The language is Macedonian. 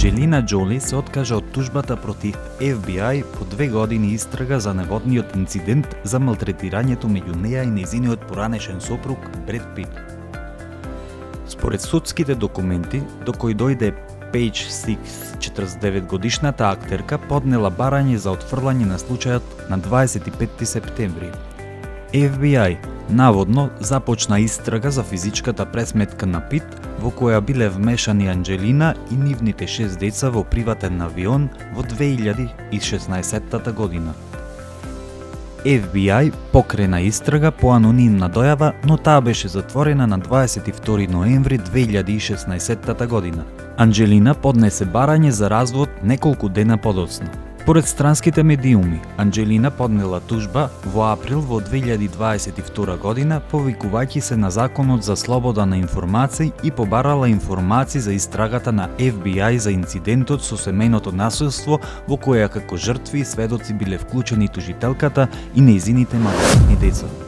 Анџелина Џоли се откажа од тужбата против FBI по 2 години истрага за наводниот инцидент за малтретирањето меѓу неа и нејзиниот поранешен сопруг Бред Пит. Според судските документи, до кои дојде Пејдж Сикс, 49-годишната актерка поднела барање за отфрлање на случајот на 25 септември. FBI наводно започна истрага за физичката пресметка на Пит, во која биле вмешани Анџелина и нивните 6 деца во приватен авион во 2016 година. FBI покрена истрага по анонимна дојава, но таа беше затворена на 22 ноември 2016 година. Анџелина поднесе барање за развод неколку дена подоцна. Поред странските медиуми, Анџелина поднела тужба во април во 2022 година, повикувајќи се на Законот за слобода на информации и побарала информации за истрагата на FBI за инцидентот со семејното насилство во која како жртви и сведоци биле вклучени тужителката и нејзините малолетни деца.